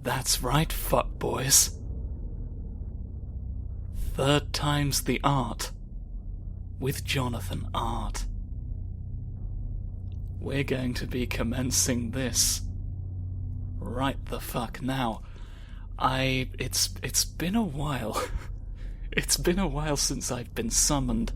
That's right, fuckboys. Third time's the art. With Jonathan Art. We're going to be commencing this right the fuck now. It's been a while. It's been a while since I've been summoned.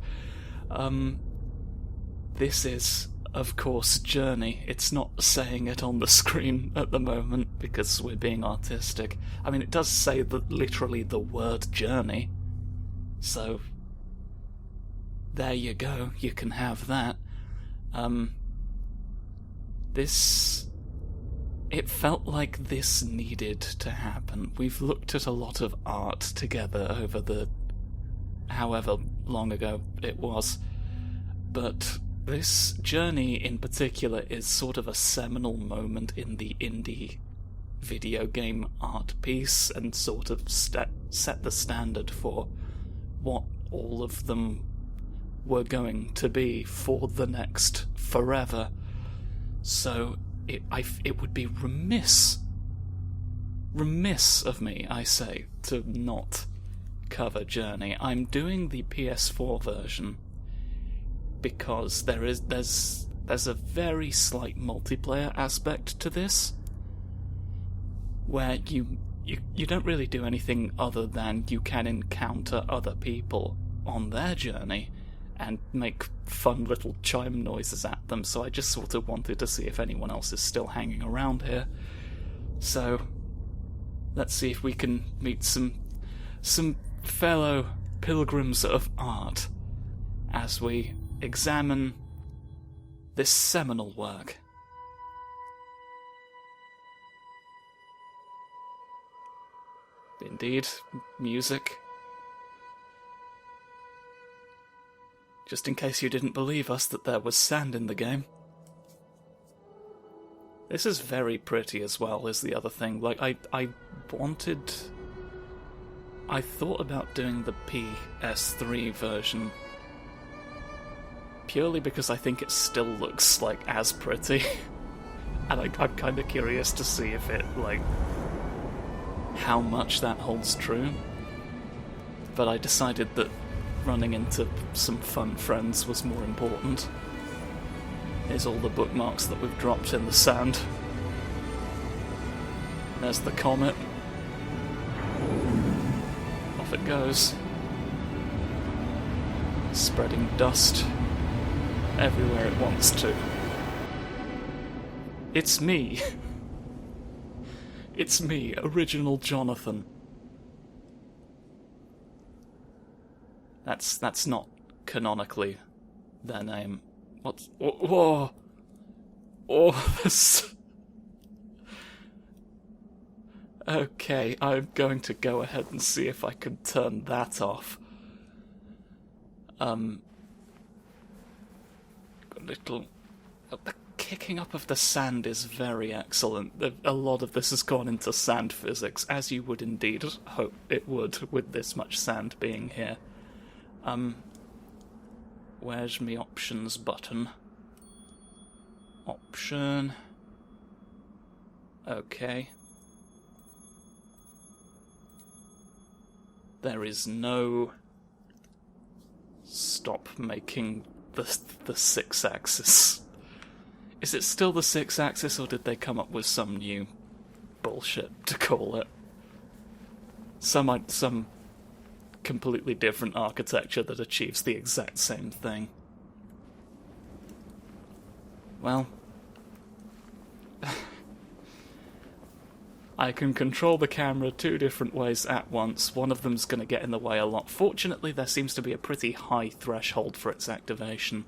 This is, of course, Journey. It's not saying it on the screen at the moment because we're being artistic. I mean, it does say literally the word Journey. So, there you go. You can have that. It felt like this needed to happen. We've looked at a lot of art together over the however long ago it was, but this Journey in particular is sort of a seminal moment in the indie video game art piece and sort of set the standard for what all of them were going to be for the next forever. So it would be remiss of me, I say, to not cover Journey. I'm doing the PS4 version because there's a very slight multiplayer aspect to this, where you don't really do anything other than you can encounter other people on their journey and make fun little chime noises at them, so I just sort of wanted to see if anyone else is still hanging around here. So, let's see if we can meet some fellow pilgrims of art as we examine this seminal work. Indeed, music. Just in case you didn't believe us that there was sand in the game. This is very pretty as well, is the other thing. Like, I thought about doing the PS3 version purely because I think it still looks, like, as pretty. And I'm kind of curious to see if it, like, how much that holds true. But I decided that running into some fun friends was more important. Here's all the bookmarks that we've dropped in the sand. There's the comet. Off it goes. Spreading dust everywhere it wants to. It's me. It's me, original Jonathan. That's not canonically their name. What's... Whoa! Oh, this... Okay, I'm going to go ahead and see if I can turn that off. The kicking up of the sand is very excellent. A lot of this has gone into sand physics, as you would indeed hope it would with this much sand being here. Where's me options button? Option. Okay. There is no stop making the 6-axis. Is it still the 6-axis, or did they come up with some new bullshit to call it? Some completely different architecture that achieves the exact same thing. Well, I can control the camera 2 different ways at once. One of them's going to get in the way a lot. Fortunately, there seems to be a pretty high threshold for its activation.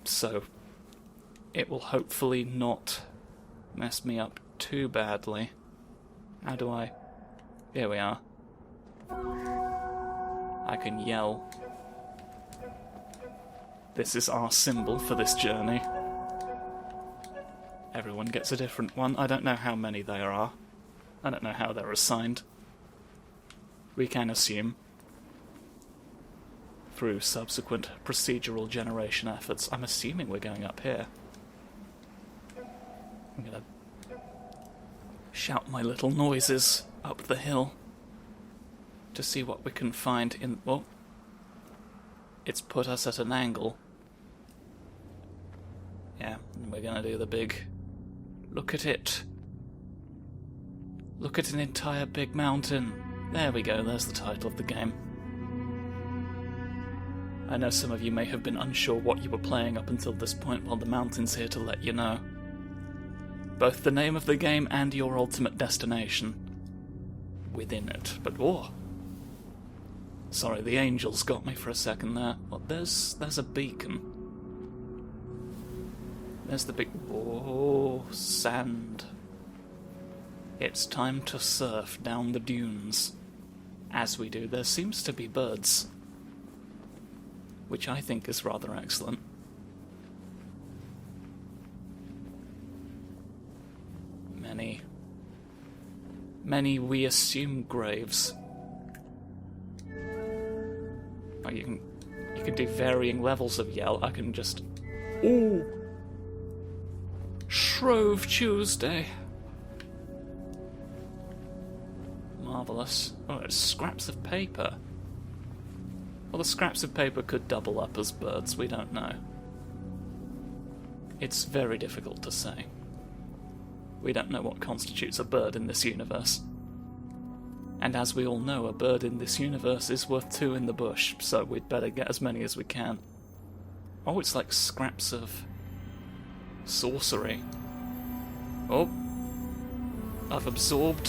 So it will hopefully not mess me up too badly. How do I... Here we are. I can yell. This is our symbol for this journey. Everyone gets a different one. I don't know how many there are. I don't know how they're assigned. We can assume, through subsequent procedural generation efforts. I'm assuming we're going up here. I'm gonna shout my little noises up the hill to see what we can find in... Well, it's put us at an angle. Yeah, and we're gonna do the big... Look at it. Look at an entire big mountain. There we go, there's the title of the game. I know some of you may have been unsure what you were playing up until this point. Well, the mountain's here to let you know. Both the name of the game and your ultimate destination within it. But, whoa. Sorry, the angels got me for a second there. Well, there's a beacon. There's the big... Whoa, sand. It's time to surf down the dunes. As we do, there seems to be birds, which I think is rather excellent. Many, we assume, graves. Oh, you can do varying levels of yell. I can just... Ooh! Shrove Tuesday! Marvellous. Oh, it's scraps of paper. Well, the scraps of paper could double up as birds, we don't know. It's very difficult to say. We don't know what constitutes a bird in this universe. And as we all know, a bird in this universe is worth 2 in the bush, so we'd better get as many as we can. Oh, it's like scraps of sorcery. Oh, I've absorbed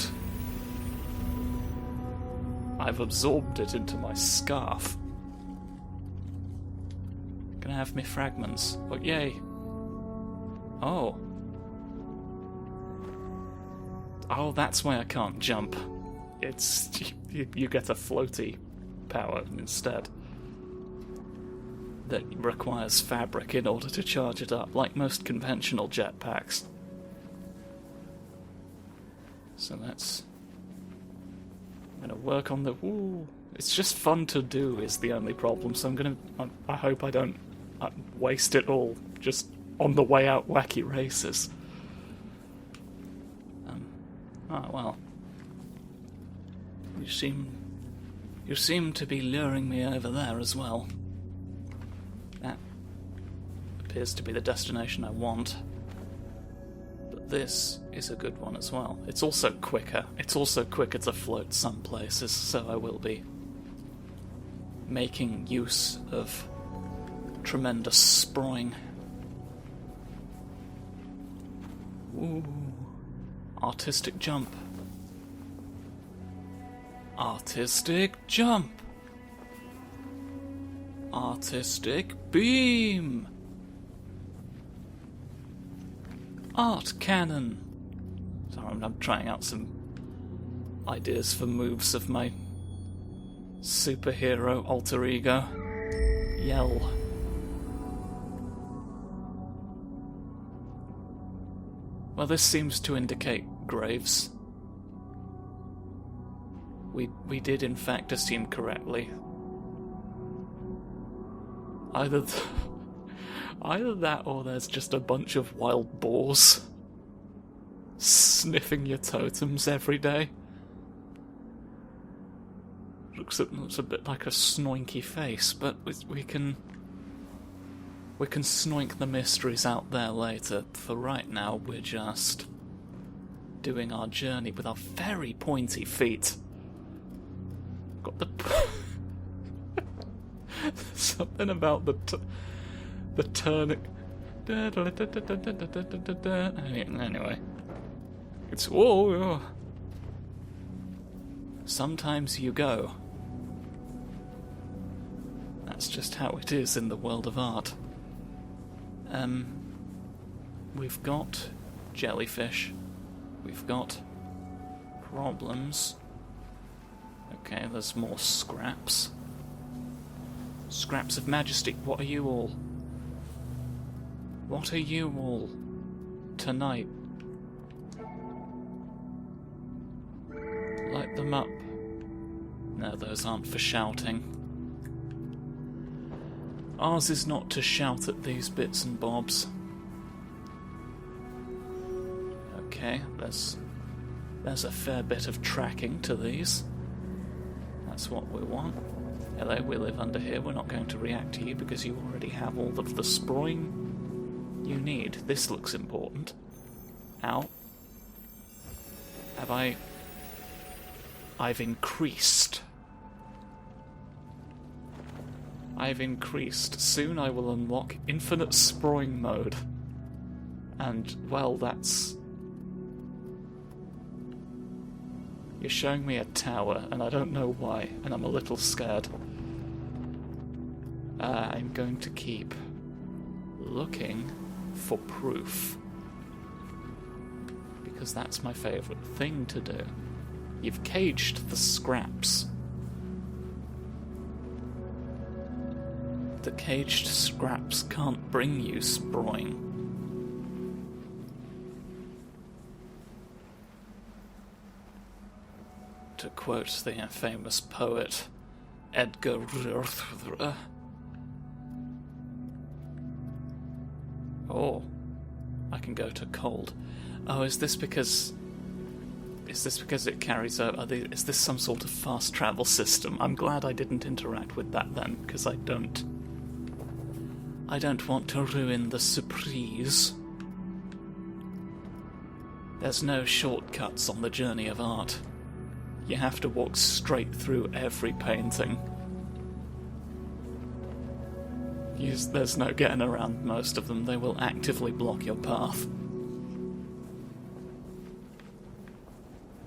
it into my scarf. Can I have me fragments? Oh, yay. Oh. Oh, that's why I can't jump. It's... you get a floaty power instead. That requires fabric in order to charge it up, like most conventional jetpacks. So that's... I'm gonna work on the... Ooh, it's just fun to do is the only problem, so I'm gonna... I hope I don't waste it all just on the way out wacky races. Oh, well. You seem to be luring me over there as well. That appears to be the destination I want. But this is a good one as well. It's also quicker. It's also quicker to float some places, so I will be making use of tremendous sproing. Ooh. Artistic jump. Artistic jump. Artistic beam. Art cannon. Sorry, I'm trying out some ideas for moves of my superhero alter ego. Yell. Well, this seems to indicate graves. We did in fact assume correctly. Either that or there's just a bunch of wild boars sniffing your totems every day. Looks a bit like a snoinky face, but we can snoink the mysteries out there later. For right now, we're just doing our journey with our very pointy feet. Got the something about the turning. Anyway, it's whoa. Sometimes you go. That's just how it is in the world of art. We've got jellyfish. We've got problems. Okay, there's more scraps. Scraps of majesty. What are you all? What are you all? Tonight. Light them up. No, those aren't for shouting. Ours is not to shout at these bits and bobs. Okay, there's There's a fair bit of tracking to these. That's what we want. Hello, we live under here. We're not going to react to you because you already have all of the sproing you need. This looks important. Ow. I've increased. Soon I will unlock infinite sproing mode. And, well, that's... You're showing me a tower, and I don't know why, and I'm a little scared. I'm going to keep looking for proof. Because that's my favourite thing to do. You've caged the scraps. The caged scraps can't bring you sproing. To quote the famous poet Edgar. Oh, I can go to cold. Oh, is this because it carries out? Is this some sort of fast travel system? I'm glad I didn't interact with that then, because I don't want to ruin the surprise. There's no shortcuts on the journey of art. You have to walk straight through every painting. There's no getting around most of them. They will actively block your path.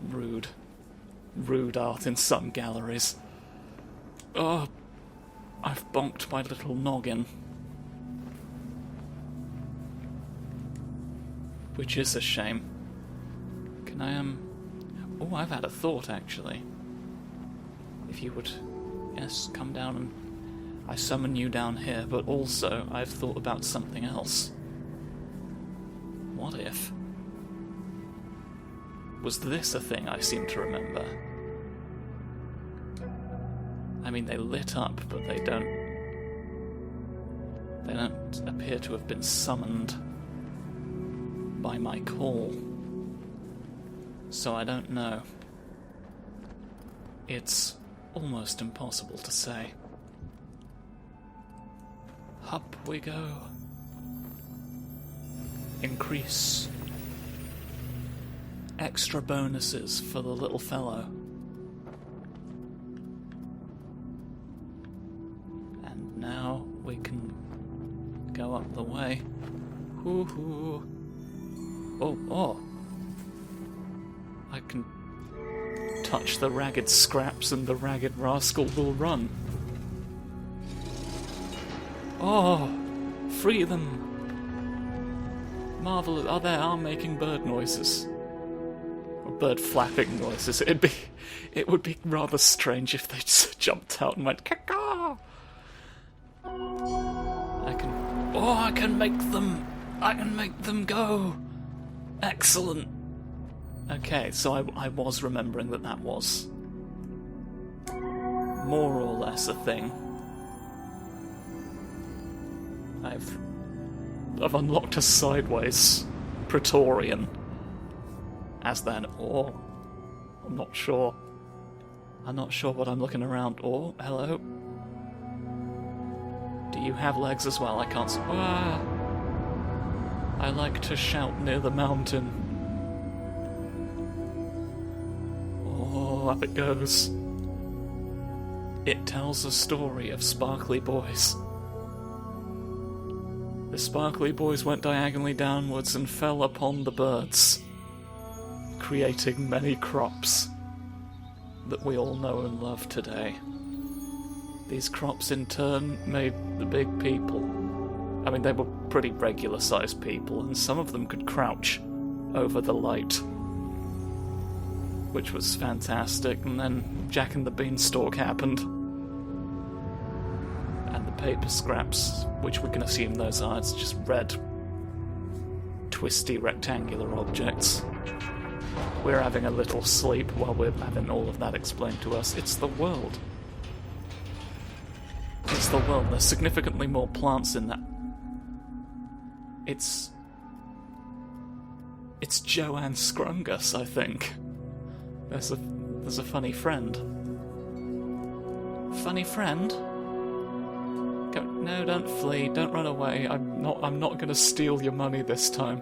Rude. Rude art in some galleries. Oh, I've bonked my little noggin. Which is a shame. Can I, Oh, I've had a thought, actually. If you would, yes, come down and... I summon you down here, but also I've thought about something else. What if... Was this a thing I seem to remember? I mean, they lit up, but they don't appear to have been summoned by my call. So I don't know. It's almost impossible to say. Up we go. Increase. Extra bonuses for the little fellow. And now we can go up the way. Hoo-hoo. Oh. I can touch the ragged scraps and the ragged rascal will run. Oh, free them. Marvelous. Oh, they are making bird noises. Or bird flapping noises. It would be rather strange if they just jumped out and went caw. I can make them go. Excellent. Okay, so I was remembering that was more or less a thing. I've unlocked a sideways Praetorian as then, or I'm not sure what I'm looking around. Oh, hello. Do you have legs as well? I can't see. Ah! I like to shout near the mountain. Oh, up it goes. It tells a story of sparkly boys. The sparkly boys went diagonally downwards and fell upon the birds, creating many crops that we all know and love today. These crops in turn made the big people. I mean, they were pretty regular-sized people, and some of them could crouch over the light, which was fantastic. And then Jack and the Beanstalk happened. And the paper scraps, which we can assume those are, it's just red, twisty, rectangular objects. We're having a little sleep while we're having all of that explained to us. It's the world. It's the world. There's significantly more plants in that. It's Joanne Scrungus, I think. There's a funny friend. Funny friend? No, don't flee. Don't run away. I'm not going to steal your money this time.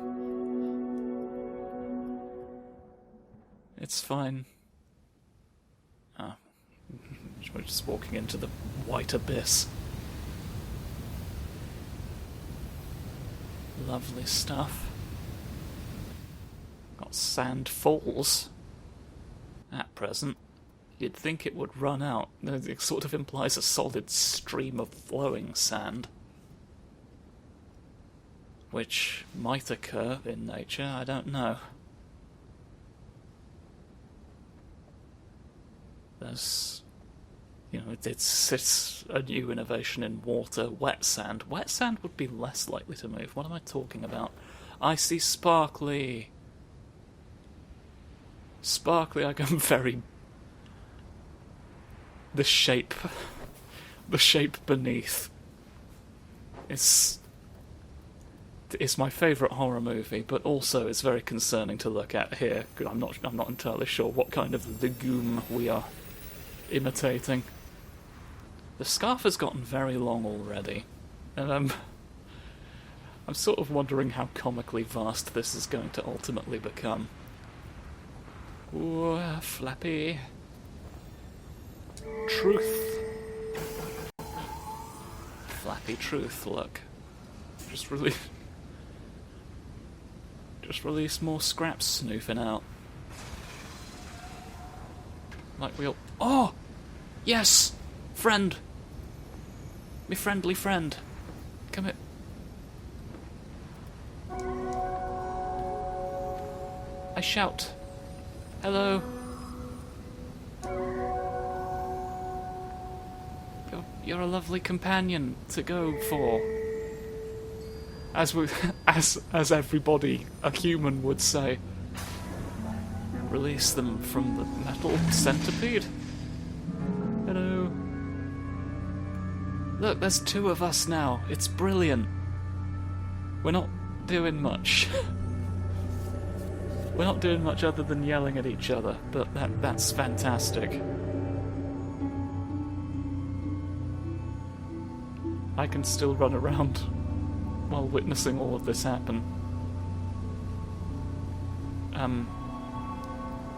It's fine. Ah, we're just walking into the white abyss. Lovely stuff. Got sand falls. At present, you'd think it would run out. It sort of implies a solid stream of flowing sand. Which might occur in nature, I don't know. There's... it's a new innovation in water. Wet sand. Wet sand would be less likely to move. What am I talking about? I see sparkly. Sparkly, I can very... The shape beneath. It's my favourite horror movie, but also it's very concerning to look at here. I'm not entirely sure what kind of legume we are imitating. The scarf has gotten very long already, and I'm sort of wondering how comically vast this is going to ultimately become. Ooh, flappy. Truth. Flappy truth, look. Just release more scraps snoofing out. Like we'll... Oh! Yes! Friend! Me friendly friend. Come here. I shout. Hello. You're a lovely companion to go for. As everybody, a human would say. Release them from the metal centipede. Hello. Look, there's two of us now. It's brilliant. We're not doing much. We're not doing much other than yelling at each other, but that's fantastic. I can still run around while witnessing all of this happen.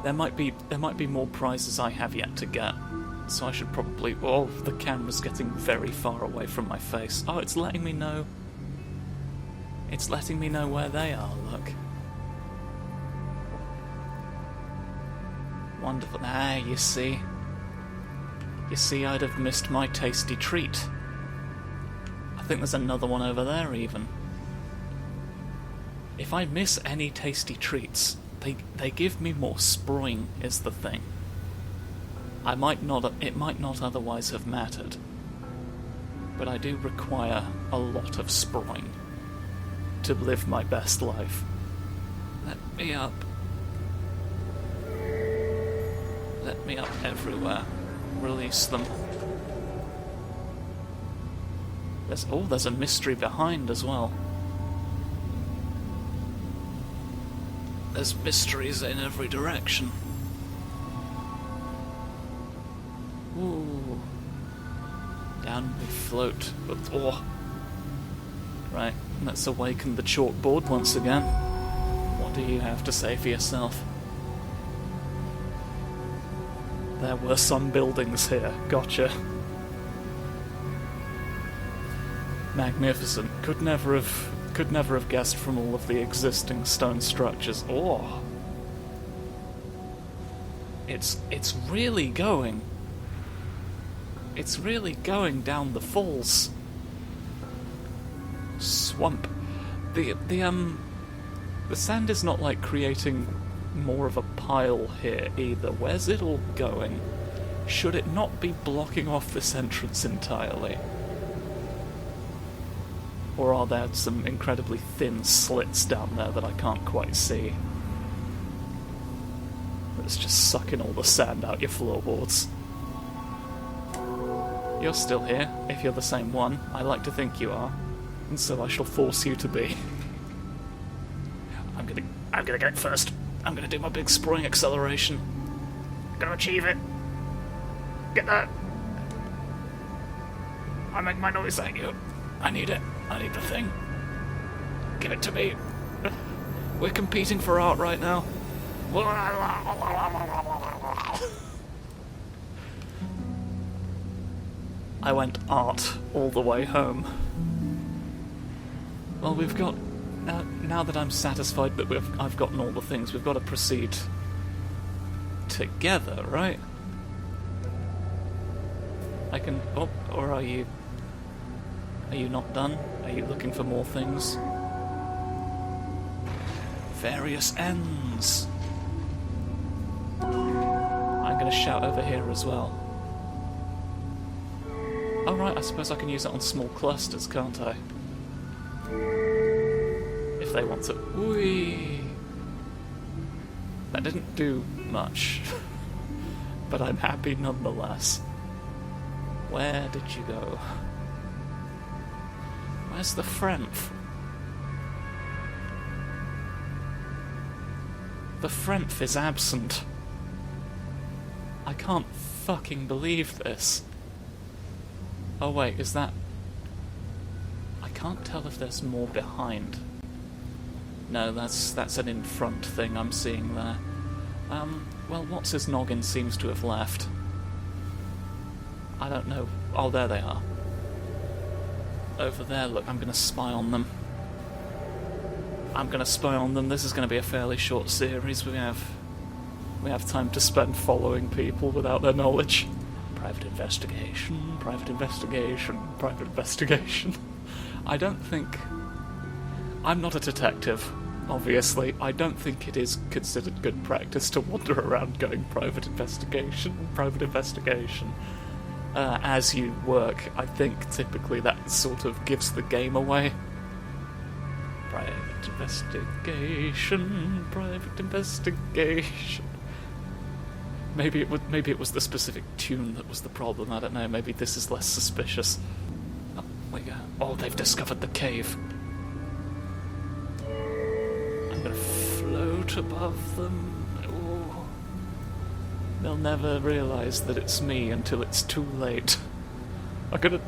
There might be more prizes I have yet to get, so I should probably... Oh, the camera's getting very far away from my face. Oh, it's letting me know... It's letting me know where they are, look. Wonderful. Ah, you see. You see, I'd have missed my tasty treat. I think there's another one over there, even. If I miss any tasty treats, they give me more sproing, is the thing. It might not otherwise have mattered, but I do require a lot of sproing to live my best life. Let me up. Let me up everywhere. Release them. There's a mystery behind as well. There's mysteries in every direction. Ooh. Down we float. But, oh. Right, let's awaken the chalkboard once again. What do you have to say for yourself? There were some buildings here. Gotcha. Magnificent. Could never have guessed from all of the existing stone structures. Oh. It's really going. It's really going down the falls. Swamp. The sand is not like creating more of a pile here either. Where's it all going? Should it not be blocking off this entrance entirely? Or are there some incredibly thin slits down there that I can't quite see? Let's just suck in all the sand out your floorboards. You're still here, if you're the same one. I like to think you are. And so I shall force you to be. I'm gonna get it first. I'm gonna do my big spring acceleration. Gonna achieve it. Get that. I make my noise. Thank you. I need it. I need the thing. Give it to me. We're competing for art right now. I went art all the way home. Well, we've got... now that I'm satisfied that I've gotten all the things, we've got to proceed together, right? I can... Oh, or are you... Are you not done? Are you looking for more things? Various ends. I'm gonna shout over here as well. Oh right, I suppose I can use it on small clusters, can't I? If they want to... Whee! That didn't do much. But I'm happy nonetheless. Where did you go? Where's the Frenth? The Frenth is absent. I can't fucking believe this. Oh wait, is that... I can't tell if there's more behind. No, that's an in front thing I'm seeing there. Well, what's his noggin seems to have left. I don't know. Oh, there they are. Over there, look, I'm gonna spy on them. I'm gonna spy on them. This is gonna be a fairly short series. We have time to spend following people without their knowledge. Private investigation, private investigation, private investigation. I don't think... I'm not a detective, obviously. I don't think it is considered good practice to wander around going private investigation, private investigation. As you work, I think typically that sort of gives the game away. Private investigation, private investigation. Maybe it was the specific tune that was the problem, I don't know, maybe this is less suspicious. Oh, we go. Oh, they've discovered the cave. I'm gonna float above them. Oh. They'll never realise that it's me until it's too late. I'm gonna...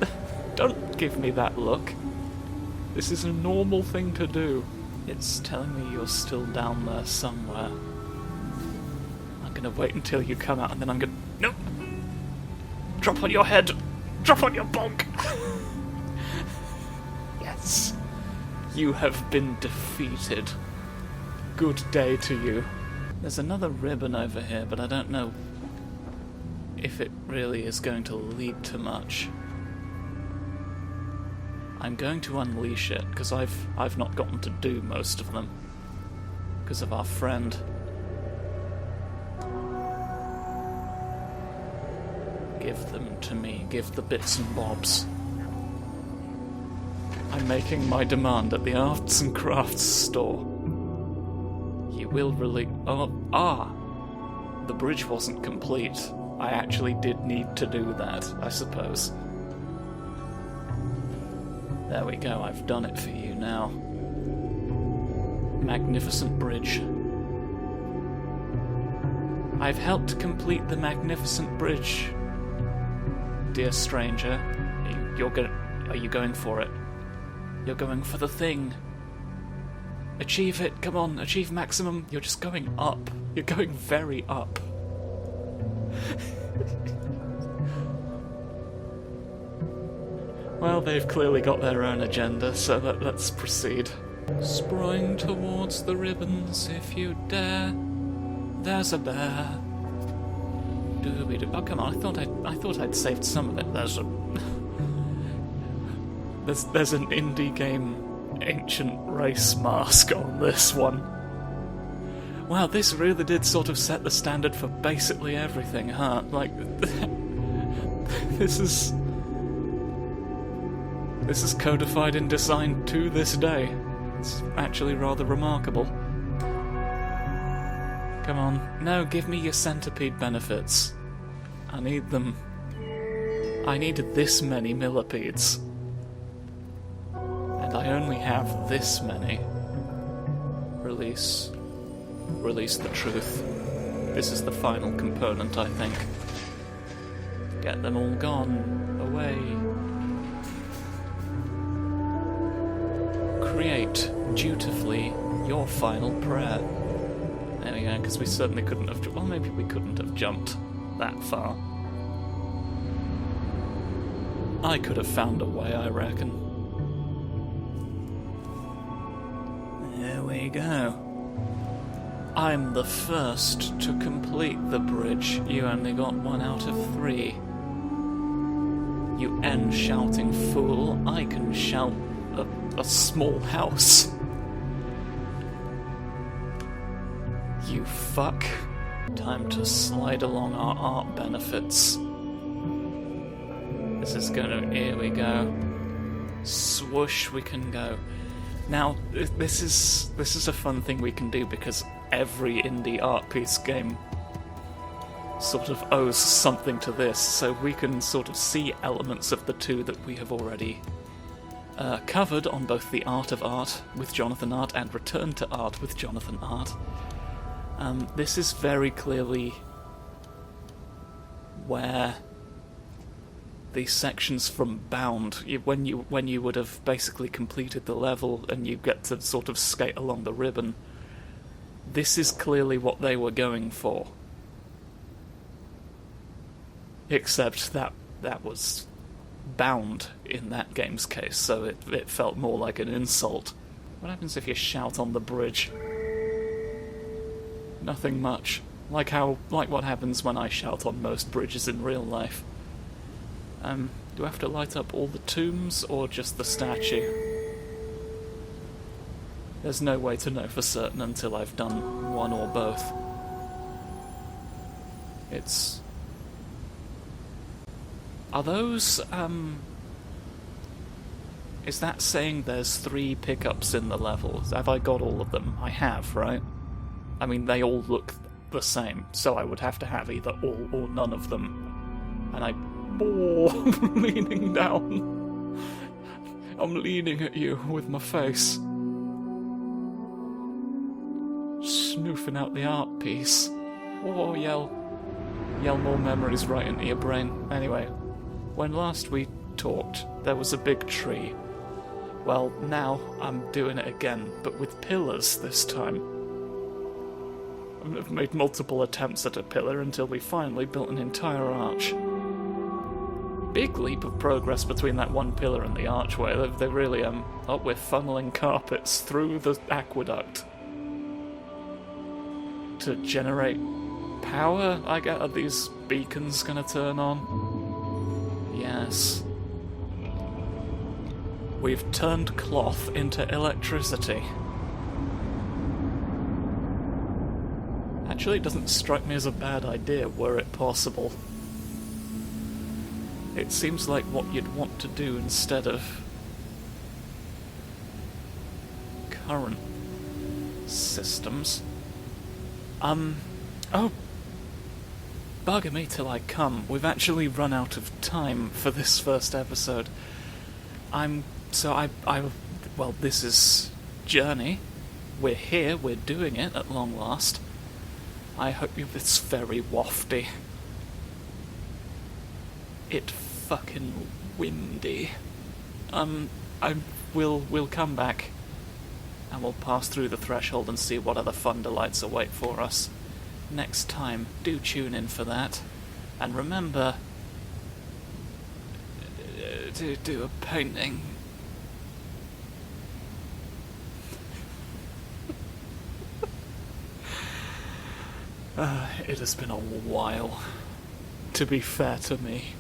Don't give me that look. This is a normal thing to do. It's telling me you're still down there somewhere. I'm gonna wait until you come out and then I'm gonna... Nope! Drop on your head! Drop on your bonk! Yes! You have been defeated. Good day to you. There's another ribbon over here, but I don't know if it really is going to lead to much. I'm going to unleash it, because I've not gotten to do most of them. Because of our friend. Give them to me. Give the bits and bobs. I'm making my demand at the Arts and Crafts store. You will release... The bridge wasn't complete. I actually did need to do that, I suppose. There we go, I've done it for you now. Magnificent bridge. I've helped complete the magnificent bridge. Dear stranger, are you going for it? You're going for the thing. Achieve it, come on, achieve maximum. You're just going up. You're going very up. Well, they've clearly got their own agenda, so let's proceed. Spring towards the ribbons if you dare. There's a bear. Dooby-doo. Oh, come on, I thought I'd saved some of it. There's an indie game ancient race mask on this one. Wow, this really did sort of set the standard for basically everything, huh? Like, this is codified in design to this day. It's actually rather remarkable. Come on. No, give me your centipede benefits. I need them. I needed this many millipedes. And I only have this many. Release the truth. This is the final component, I think. Get them all gone. Away. Create, dutifully, your final prayer. There we go, because we certainly couldn't have... Well, maybe we couldn't have jumped that far. I could have found a way, I reckon. There we go. I'm the first to complete the bridge. You only got 1 out of 3. You shouting fool. I can shout a small house. You fuck. Time to slide along our art benefits. This is gonna... Here we go. Swoosh, we can go. Now, this is a fun thing we can do because every indie art piece game sort of owes something to this, so we can sort of see elements of the two that we have already covered on both the Art of Art with Jonathan Art and Return to Art with Jonathan Art. This is very clearly where these sections from Bound, when you would have basically completed the level and you get to sort of skate along the ribbon, this is clearly what they were going for. Except that was Bound in that game's case, so it felt more like an insult. What happens if you shout on the bridge? Nothing much. Like what happens when I shout on most bridges in real life. Do I have to light up all the tombs, or just the statue? There's no way to know for certain until I've done one or both. It's... Are those, is that saying there's 3 pickups in the level? Have I got all of them? I have, right? I mean, they all look the same, so I would have to have either all or none of them. And I'm leaning down. I'm leaning at you with my face. Snoofing out the art piece. Oh, yell more memories right into your brain. Anyway, when last we talked, there was a big tree. Well, now I'm doing it again, but with pillars this time. I've made multiple attempts at a pillar until we finally built an entire arch. Big leap of progress between that one pillar and the archway. They really, oh, we're funneling carpets through the aqueduct to generate power. Are these beacons gonna turn on? Yes. We've turned cloth into electricity. Actually, it doesn't strike me as a bad idea, were it possible. It seems like what you'd want to do instead of current systems. Oh, bugger me till I come. We've actually run out of time for this first episode. Well, this is Journey. We're here, we're doing it at long last. I hope it's very wafty. It fucking windy. We'll come back and we'll pass through the threshold and see what other fun delights await for us. Next time, do tune in for that. And remember to do a painting. It has been a while, to be fair to me.